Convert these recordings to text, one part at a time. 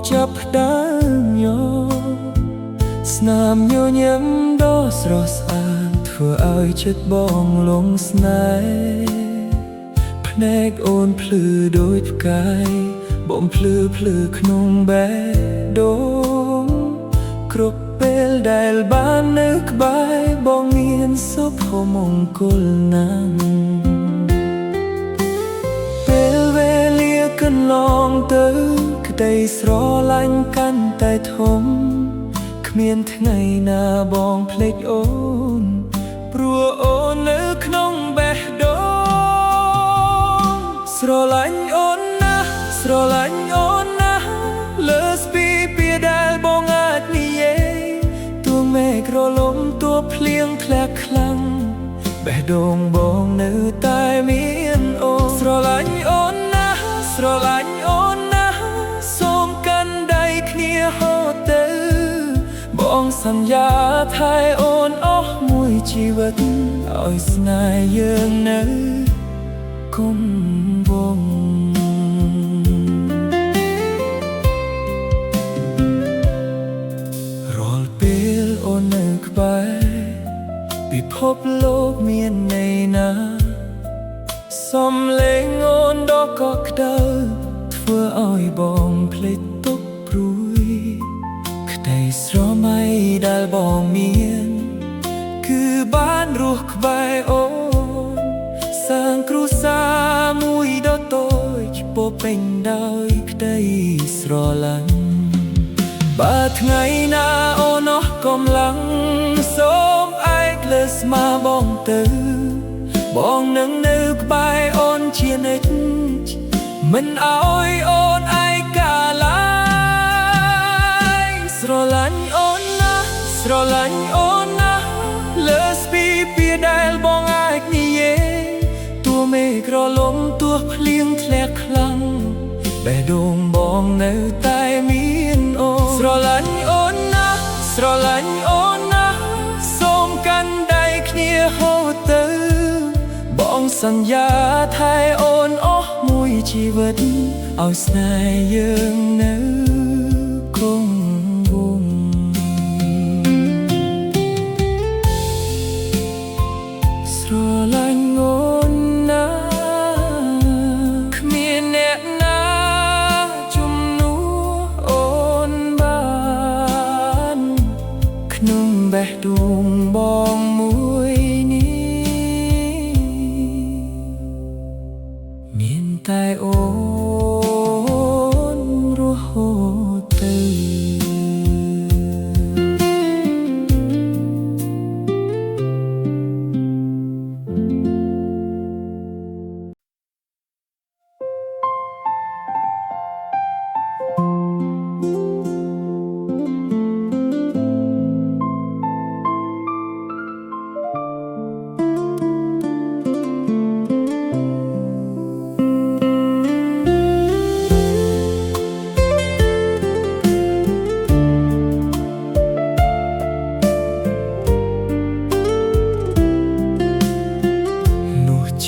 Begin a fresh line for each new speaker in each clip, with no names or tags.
ចាប់ផ្ដើមយោស្នាមញញឹមដ៏ស្រស់ស្អាតធ្វើឲ្យចិត្តបងលងស្នេហ៍ភ្នែកអូនភ្លឺដូចផ្កាយបំភ្លឺក្នុងបេះដូងគ្រប់ពេលដែលបាននៅក្បែរបងមានសុភមង្គលណាស់ពេលវេលាកន្លងទៅក្តីស្រឡាញ់កាន់តែធំគ្មានថ្ងៃណាបងភ្លេចអូនព្រោះអូននៅក្នុងបេះដូងស្រឡាញ់អូនណាស់ស្រឡាញ់អូនណាស់លើសពីពាក្យដែលបងអាចនិយាយទួងមេឃរលំទួភ្លៀងធ្លាក់ខ្លាំងបេះដូងបងនៅតែមានអូនស្រឡាញ់អូនណាស់ស្រឡាញ់អូនណាស់សូមកាន់ដៃគ្នាហូតទៅបងសន្យាថែអូនអស់មួយជីវិតឲ្យស្នេហ៍យើងនៅគង់វង្សរាល់ពេលអូននៅក្បែរពិភពលោកមានន័យណាសំឡេងអូនដ៏កក់ក្ដៅធ្វើឲ្យបងភ្លេចទុក្ខព្រួយក្តីស្រមៃដែលបងមានគឺបានរស់ក្បែរអូនសាងគ្រួសារមួយដ៏តូចពោរពេញដោយក្តីស្រឡាញ់បើថ្ងៃណាអូនអស់កម្លាំងសូមឯកលើស្មាបងទៅបងនឹងនៅក្បែរអូនជានិច្ចមិនឲ្យអូនឯកាឡើយស្រឡាញ់អូនណាស់ស្រឡាញ់អូនណាស់លើសពីពាក្យដែលបងអាចនិយាយទួមេឃរលំទួភ្លៀងធ្លាក់ខ្លាំងបេះដូងបងនៅតែមានអូនស្រឡាញ់អូនណាស់ស្រឡាញ់អូនណាស់សូមកាន់ដៃគ្នាហូតទៅបងសន្យាថែអូនអស់មួយជីវិតឲ្យស្នេហ៍យើងនៅគង់វង្សស្រឡាញ់អូនណាគ្មានអ្នកណាជំនួសអូនបានក្នុងបេះដូងបងមួយមានតែអូនរហូតទៅ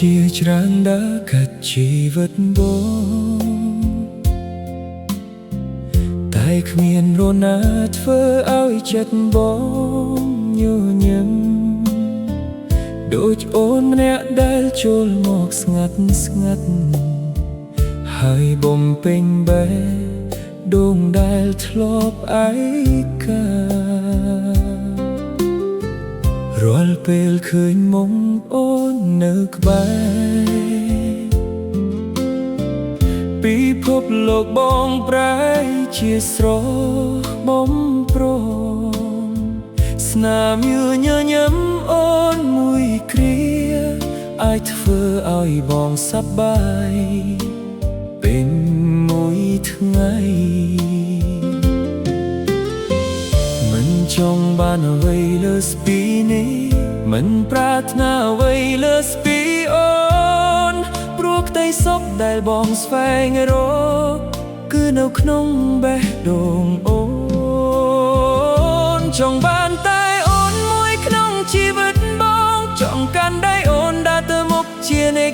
ជាច្រើនដើរកាត់ជីវិតបងតែគ្មានរណាធ្វើឲ្យចិត្តបងញញឹមដូចអូនម្នាក់ដែលចូលមកស្ងាត់ហើយបំពេញបេះដូងដែលធ្លាប់ឯការាល់ពេលឃើញមុខអូននៅក្បែរពិភពលោកបងប្រែជាស្រស់បំព្រងស្នាមញញឹមអូនមួយគ្រាអាចធ្វើឲ្យបងសប្បាយពេញមួយថ្ងៃមិនចង់បានអ្វីលើសពីនេះមិនប្រាថ្នាអ្វីលើសពីអូនព្រោះក្តីសុខដែលបងស្វែងរកគឺនៅក្នុងបេះដូងអូនចង់បានតែអូនមួយក្នុងជីវិតបងចង់កាន់ដៃអូនដើរទៅមុខ ជានិច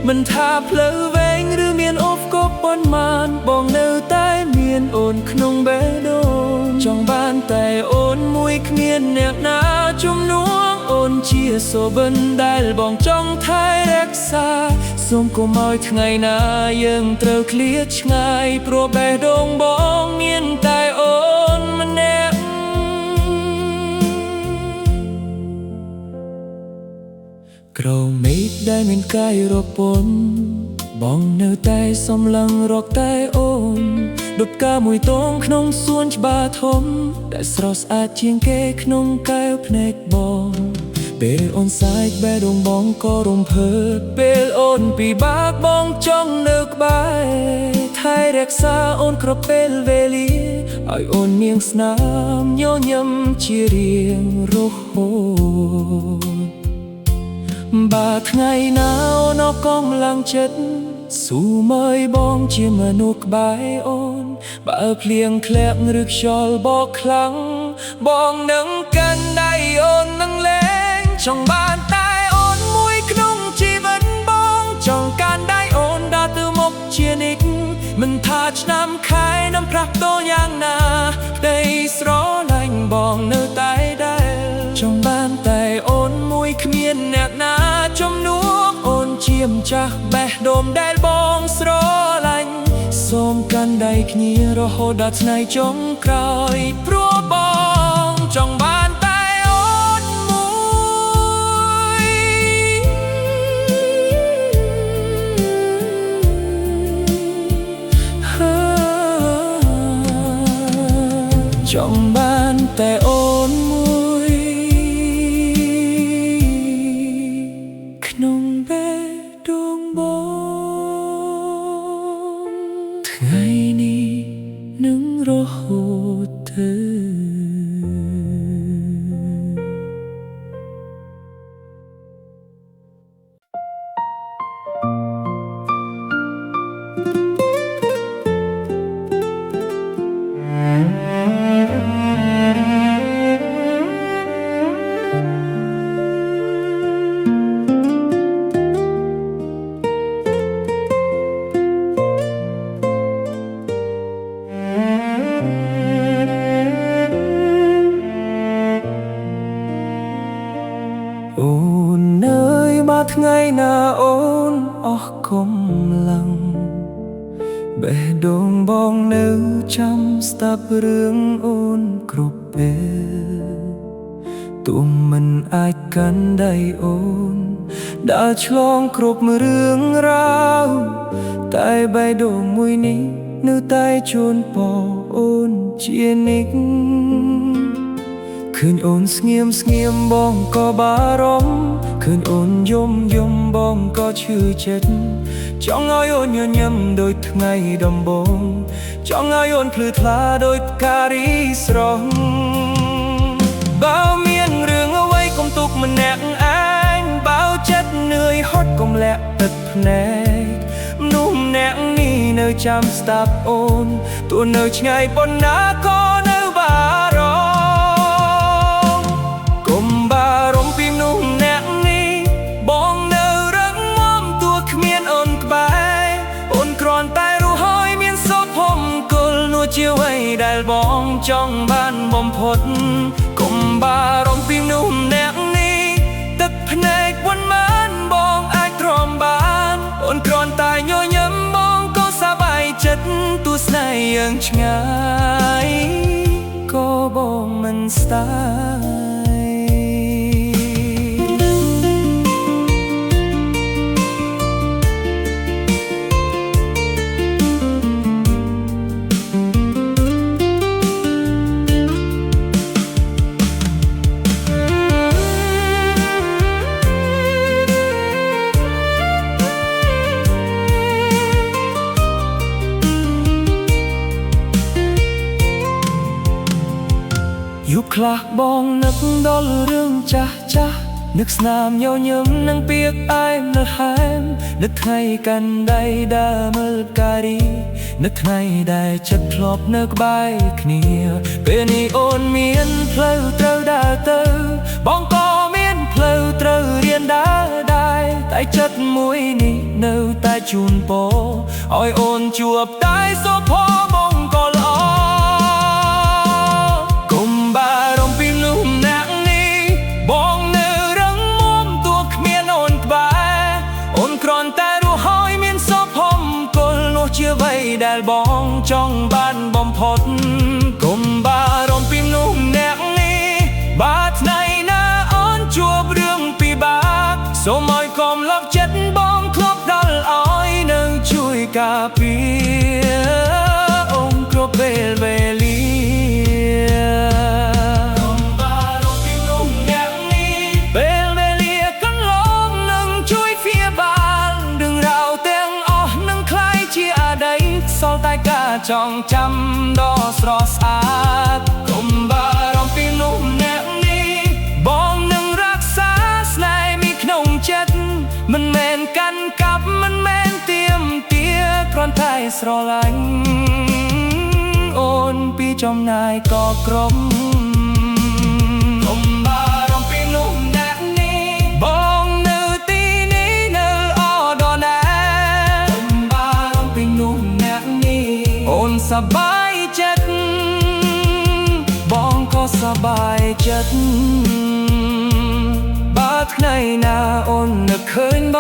មិនថាផ្លូវវែងឬមានអូសក៏ប៉ុន្មានបងនៅតែមានអូនក្នុងបេះដូងចង់បានតែអូនមួយគ្មានអ្នកណាជំនួសអូនជាសូវិនដែលបងចង់ថែរក្សាសូមកុំឲ្យថ្ងៃណាយើងត្រូវឃ្លាតឆ្ងាយព្រោះបេះដូងបងមានតែអូនម្នាក់ក្រោមមេឃដែលមានកាយរពន្ធបងនៅតែសំឡឹងរកតែអូនដុតកាមួយតងក្នុងសួនច្បារធំដែលស្រស់ស្អាតជាងគេក្នុងកែវភ្នែកបងពេលអូនសាយបេះដូងបងក៏រំភើបពេលអូនពិបាកបងចង់នៅក្បែរថែរក្សាអូនគ្រប់ពេលវេលាឲ្យអូនមានស្នាមញញឹមជារៀងរហូតបើថ្ងៃណាអូនកំឡាំងចិត្តស៊ូមើលបងជាមនុស្សក្បែរអូនបើភ្លៀងធ្លាក់ឬខ្យល់បោកខ្លាំងបងនឹងកាន់ដៃអូននឹងលេងចង់បានតែអូនមួយក្នុងជីវិតបងចង់កាន់ដៃអូនដើរទៅមុខជានិច្ចមិនថាឆ្នាំខែnămប្រាស់តូយ៉ាងណាដីស្រឡាញ់បងនៅតែដែលចង់បានតែអូនមួយគ្មានអ្នកណាជំនួសអូនជាម្ចាស់បេះដូងដែលបងស្រឡាញ់សូមកាន់ដៃគ្នារហូតដល់ថ្ងៃចុងក្រោយព្រោះបងចង់បានតែអូនមួយចង់បានតែអូនមួយក្នុងបេះដូងបងថ្ងៃនេះនឹងរហូតទៅ អូននៅមកថ្ងៃណាអូនអស់កម្លាំងបេះដូងបងនៅចាំស្ដាប់រឿងអូនគ្រប់ពេលទោះមិនអាចកាន់ដៃអូនដើរឆ្លងគ្រប់រឿងរ៉ាវតែបេះដូងមួយនេះនៅតែជូនពរអូនជានិច្ចឃើញអូនស្ងៀមបងក៏បារម្ភឃើញអូនយំបងក៏ឈឺចិត្តចង់ឲ្យអូនញញឹមដូចថ្ងៃដំបូងចង់ឲ្យអូនភ្លឺថ្លាដូចផ្ការីស្រស់បើមានរឿងអ្វីកុំទុកម្នាក់ឯងបើចិត្តនឿយហត់កុំលាក់ទឹកភ្នែកមនុស្សម្នាក់នេះនៅចាំស្ដាប់អូនទោះនៅឆ្ងាយប៉ុណ្ណាក៏នៅបារម្ភជាអ្វីដែលបងចង់បានបំផុតកុំបារម្ភពីមនុស្សម្នាក់នេះទឹកភ្នែកវណ្មានបងអាចទ្រាំបានអូនគ្រាន់តែញញឹមបងក៏សប្បាយចិត្តទោះស្នេហ៍យើងឆ្ងាយក៏បងមិនស្ដាយយប់ខ្លះបងនឹកដល់រឿងចាស់នឹកស្នាមញញឹមនឹងពាក្យអែមនៅហែមនឹកថ្ងៃកាន់ដៃដើរមើលការីនឹកថ្ងៃដែលចិត្តធ្លាប់នៅក្បែរគ្នាពេលនេះអូនមានផ្លូវត្រូវដើរទៅបងក៏មានផ្លូវត្រូវរៀ នដែរតែចិត្តមួយនេះនៅតែជូនពរឲ្យអូនជួបតែសុភមង្គលល្អកុំបារម្ភពីមនុស្សម្នាក់នេះបងនៅរឹងមាំទោះគ្មានអូនក្បែរអូនគ្រាន់តែរស់ហើយមានសុភមង្គលនោះជាអ្វីដែលបងចង់បានបំផុតកុំបារម្ភពីមនុស្សម្នាក់នេះបើថ្ងៃណាអូនជួបរឿងពិបាកសូមឲ្យកុំលក់ចិត្តបងធ្លាប់ដល់ឲ្យនៅជួយការពារអូនគ្រប់ពេលវេលាកុំបារម្ភពីមនុស្សម្នាក់នេះពេលវេលាកន្លងនឹងជួយព្យាបាលរឿងរ៉ាវទាំងអស់នឹងคล้ายជាអតីតសល់តែការចងចាំដ៏ស្រស់ស្អាតកុំបារម្ភពីមនុស្សម្នាក់នេះបងនឹងរក្សាស្នេហ៍មីក្នុងចិត្តមិនមែនកាន់កាប់មិនមែនទៀមទាគ្រាន់តែស្រឡាញ់អូនពីចំណាយក៏ក្រុមកុំបារម្ភពីមនុស្សម្នាក់នេះបងនៅទីនេះនៅអដណាកុំបារម្ភពីមនុស្សម្នាក់នេះអូនសប្បាយចិត្តបងក៏សប្បាយចិត្តបើថ្ងៃណាអូននឹកឃើញប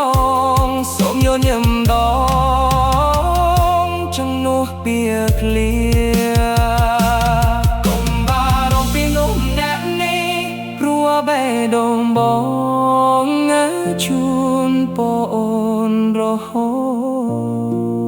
ងសូមញញឹមដងចំនួនពីឃ្លាកុំបារម្ភពីមនុស្សម្នាក់នេះព្រោះបេះដូងបងជូនពរអូនរហូត